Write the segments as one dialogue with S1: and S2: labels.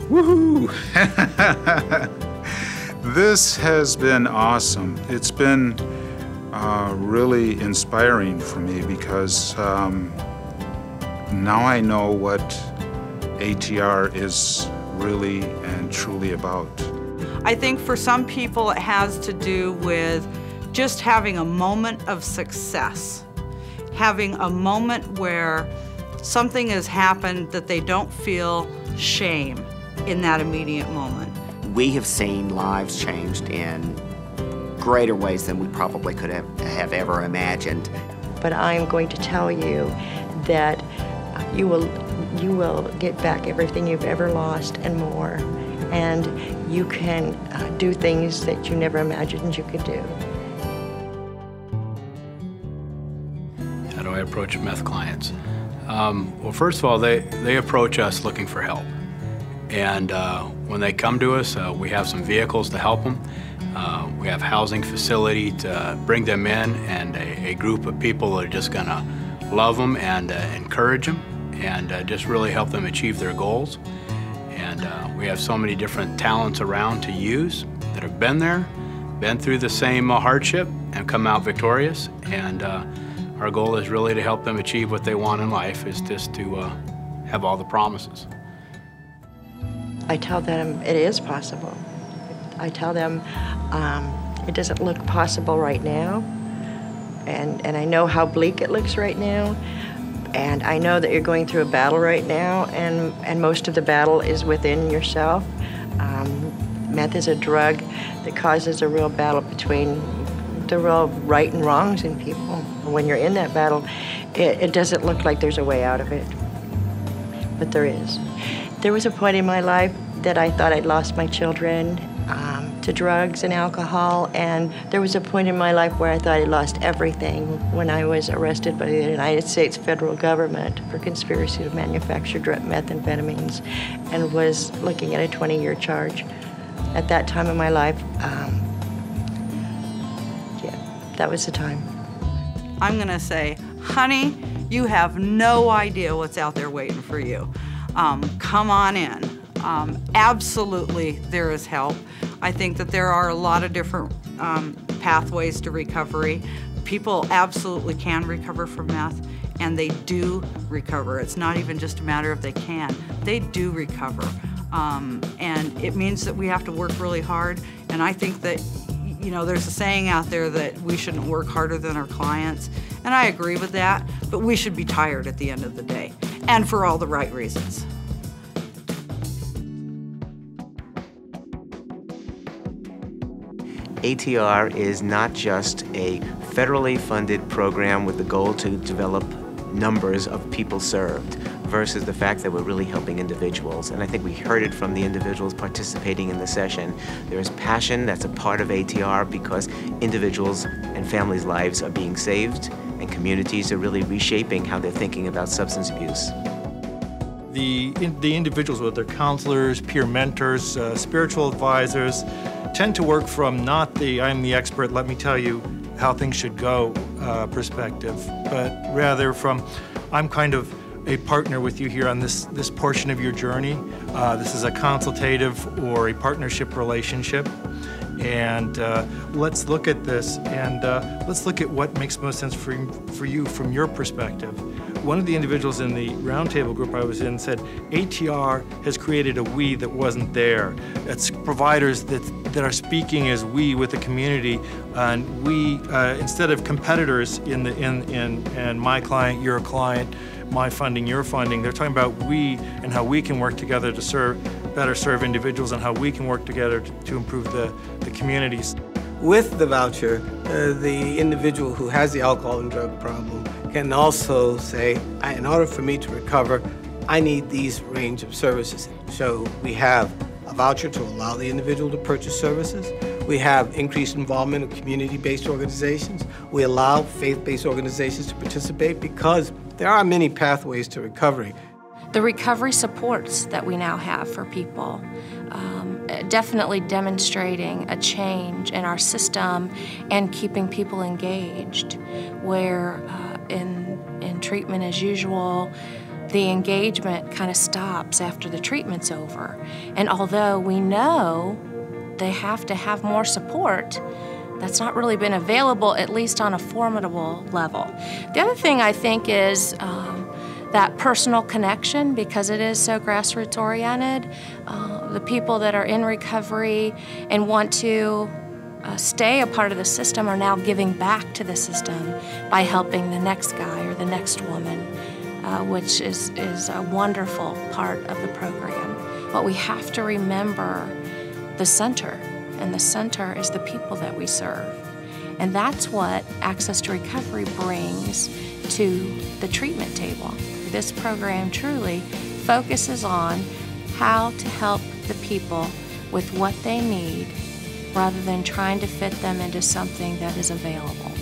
S1: Woohoo! This has been awesome. It's been really inspiring for me because now I know what ATR is really and truly about.
S2: I think for some people it has to do with just having a moment of success, having a moment where something has happened that they don't feel shame in that immediate moment.
S3: We have seen lives changed in greater ways than we probably could have ever imagined.
S4: But I'm going to tell you that you will get back everything you've ever lost and more. And you can do things that you never imagined you could do.
S5: How do I approach meth clients? Well, first of all, they approach us looking for help. And when they come to us, we have some vehicles to help them. We have housing facility to bring them in, and a group of people that are just gonna love them and encourage them and just really help them achieve their goals. And we have so many different talents around to use that have been there, been through the same hardship and come out victorious. And our goal is really to help them achieve what they want in life, is just to have all the promises.
S4: I tell them it is possible. I tell them it doesn't look possible right now, and I know how bleak it looks right now, and I know that you're going through a battle right now, and most of the battle is within yourself. Meth is a drug that causes a real battle between the real right and wrongs in people. When you're in that battle, it doesn't look like there's a way out of it, but there is. There was a point in my life that I thought I'd lost my children to drugs and alcohol, and there was a point in my life where I thought I'd lost everything when I was arrested by the United States federal government for conspiracy to manufacture methamphetamines and was looking at a 20-year charge. At that time in my life, yeah, that was the time.
S2: I'm gonna say, honey, you have no idea what's out there waiting for you. Come on in. Absolutely, there is help. I think that there are a lot of different pathways to recovery. People absolutely can recover from meth, and they do recover. It's not even just a matter of they can, they do recover. And it means that we have to work really hard, and I think that, you know, there's a saying out there that we shouldn't work harder than our clients, and I agree with that, but we should be tired at the end of the day, and for all the right reasons.
S3: ATR is not just a federally funded program with the goal to develop numbers of people served versus the fact that we're really helping individuals. And I think we heard it from the individuals participating in the session. There is passion that's a part of ATR because individuals and families' lives are being saved and communities are really reshaping how they're thinking about substance abuse.
S6: The individuals with their counselors, peer mentors, spiritual advisors, tend to work from not the I'm the expert, let me tell you how things should go perspective, but rather from I'm kind of a partner with you here on this portion of your journey. This is a consultative or a partnership relationship. And let's look at this and let's look at what makes most sense for you from your perspective. One of the individuals in the roundtable group I was in said, ATR has created a we that wasn't there. It's providers that are speaking as we with the community, and we, instead of competitors in my client, your client, my funding, your funding, they're talking about we and how we can work together to better serve individuals and how we can work together to improve the communities.
S7: With the voucher, the individual who has the alcohol and drug problem can also say, in order for me to recover, I need these range of services. So we have a voucher to allow the individual to purchase services. We have increased involvement of community-based organizations. We allow faith-based organizations to participate because there are many pathways to recovery.
S8: The recovery supports that we now have for people, definitely demonstrating a change in our system and keeping people engaged, where in treatment as usual, the engagement kind of stops after the treatment's over. And although we know they have to have more support, that's not really been available, at least on a formidable level. The other thing I think is that personal connection, because it is so grassroots oriented. The people that are in recovery and want to stay a part of the system are now giving back to the system by helping the next guy or the next woman, which is a wonderful part of the program. But we have to remember the center, and the center is the people that we serve. And that's what Access to Recovery brings to the treatment table. This program truly focuses on how to help the people with what they need rather than trying to fit them into something that is available.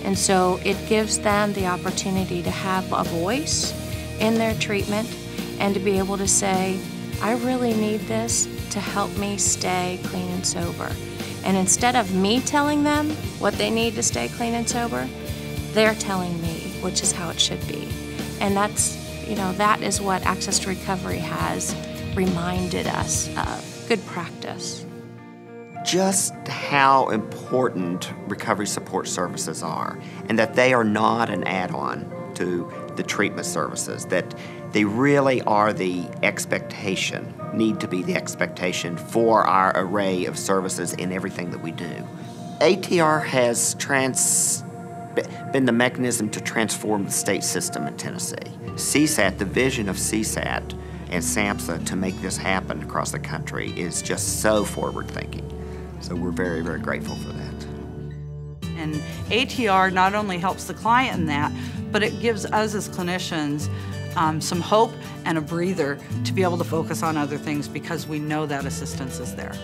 S8: And so it gives them the opportunity to have a voice in their treatment and to be able to say, I really need this to help me stay clean and sober. And instead of me telling them what they need to stay clean and sober, they're telling me, which is how it should be. And that's, that is what Access to Recovery has reminded us of. Good practice.
S9: Just how important recovery support services are, and that they are not an add-on to the treatment services, that they really are the expectation, need to be the expectation for our array of services in everything that we do. ATR has been the mechanism to transform the state system in Tennessee. CSAT, the vision of CSAT and SAMHSA to make this happen across the country is just so forward-thinking. So we're very, very grateful for that.
S2: And ATR not only helps the client in that, but it gives us as clinicians some hope and a breather to be able to focus on other things because we know that assistance is there.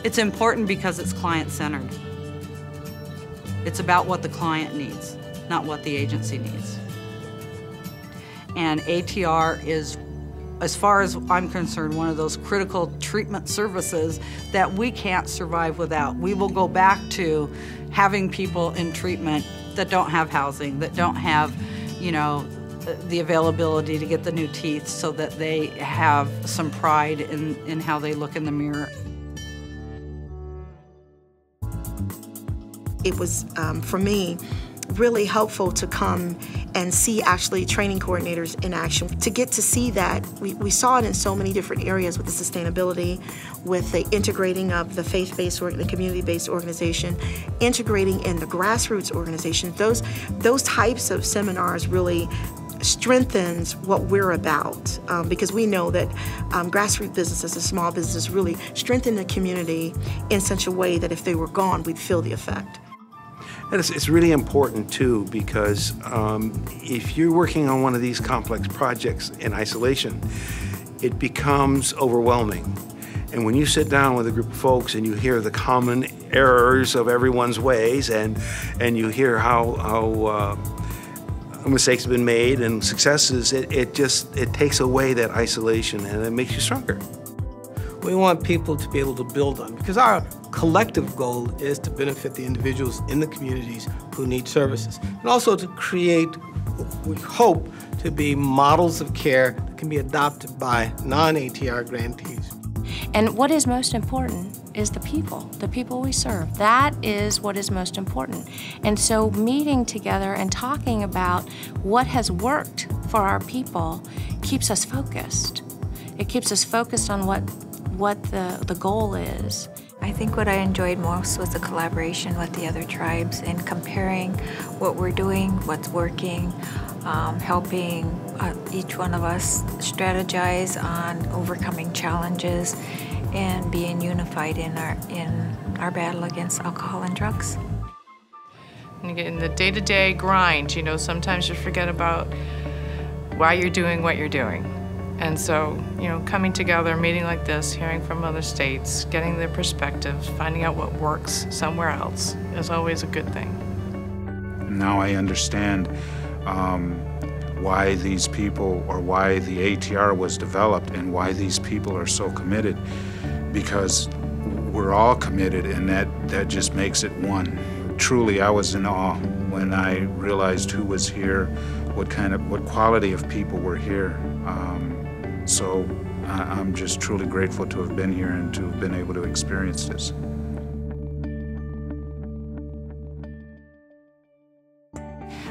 S2: It's important because it's client-centered. It's about what the client needs, not what the agency needs. And ATR is, as far as I'm concerned, one of those critical treatment services that we can't survive without. We will go back to having people in treatment that don't have housing, that don't have, the availability to get the new teeth so that they have some pride in how they look in the mirror.
S10: It was, for me, really helpful to come and see actually training coordinators in action. To get to see that, we saw it in so many different areas with the sustainability, with the integrating of the faith-based or the community-based organization, integrating in the grassroots organization. Those types of seminars really strengthens what we're about because we know that grassroots businesses and small businesses really strengthen the community in such a way that if they were gone, we'd feel the effect.
S11: And it's really important too because if you're working on one of these complex projects in isolation, it becomes overwhelming. And when you sit down with a group of folks and you hear the common errors of everyone's ways and you hear how mistakes have been made and successes, it takes away that isolation and it makes you stronger.
S7: We want people to be able to build on, because our collective goal is to benefit the individuals in the communities who need services, and also to create, we hope, to be models of care that can be adopted by non-ATR grantees.
S8: And what is most important is the people we serve. That is what is most important. And so meeting together and talking about what has worked for our people keeps us focused. It keeps us focused on what the goal is.
S12: I think what I enjoyed most was the collaboration with the other tribes and comparing what we're doing, what's working, helping each one of us strategize on overcoming challenges and being unified in our battle against alcohol and drugs.
S13: In the day-to-day grind, sometimes you forget about why you're doing what you're doing. And so, coming together, meeting like this, hearing from other states, getting their perspectives, finding out what works somewhere else is always a good thing.
S1: Now I understand why these people, or why the ATR was developed and why these people are so committed, because we're all committed, and that just makes it one. Truly, I was in awe when I realized who was here, what quality of people were here. So I'm just truly grateful to have been here and to have been able to experience this.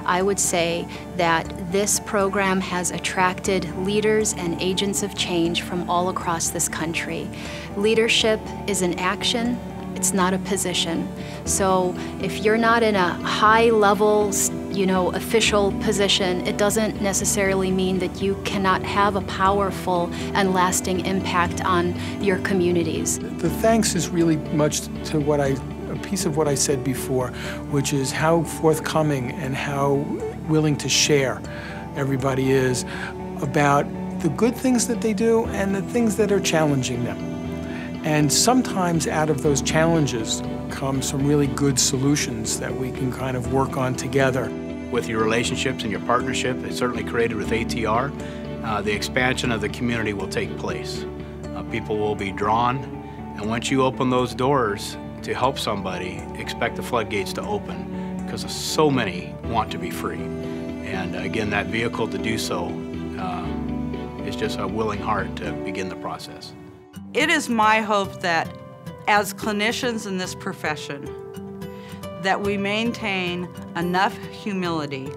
S14: I would say that this program has attracted leaders and agents of change from all across this country. Leadership is an action, it's not a position. So if you're not in a high-level, official position, it doesn't necessarily mean that you cannot have a powerful and lasting impact on your communities.
S15: The thanks is really much to a piece of what I said before, which is how forthcoming and how willing to share everybody is about the good things that they do and the things that are challenging them. And sometimes out of those challenges come some really good solutions that we can kind of work on together.
S5: With your relationships and your partnership, it's certainly created with ATR, the expansion of the community will take place. People will be drawn, and once you open those doors to help somebody, expect the floodgates to open, because so many want to be free. And again, that vehicle to do so is just a willing heart to begin the process.
S2: It is my hope that as clinicians in this profession, that we maintain enough humility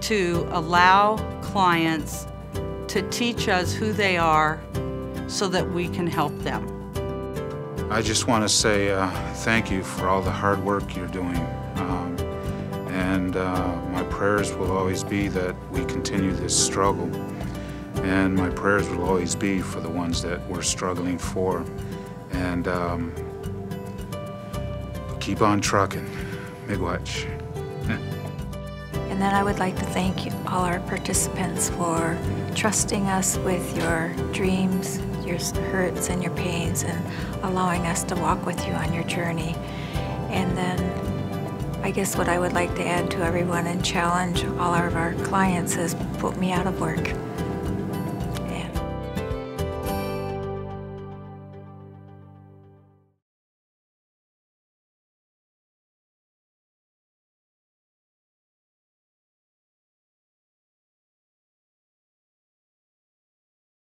S2: to allow clients to teach us who they are so that we can help them.
S1: I just want to say thank you for all the hard work you're doing. And my prayers will always be that we continue this struggle. And my prayers will always be for the ones that we're struggling for. And keep on trucking. Miigwech.
S12: And then I would like to thank all our participants for trusting us with your dreams, your hurts and your pains, and allowing us to walk with you on your journey. And then I guess what I would like to add to everyone and challenge all of our clients is put me out of work.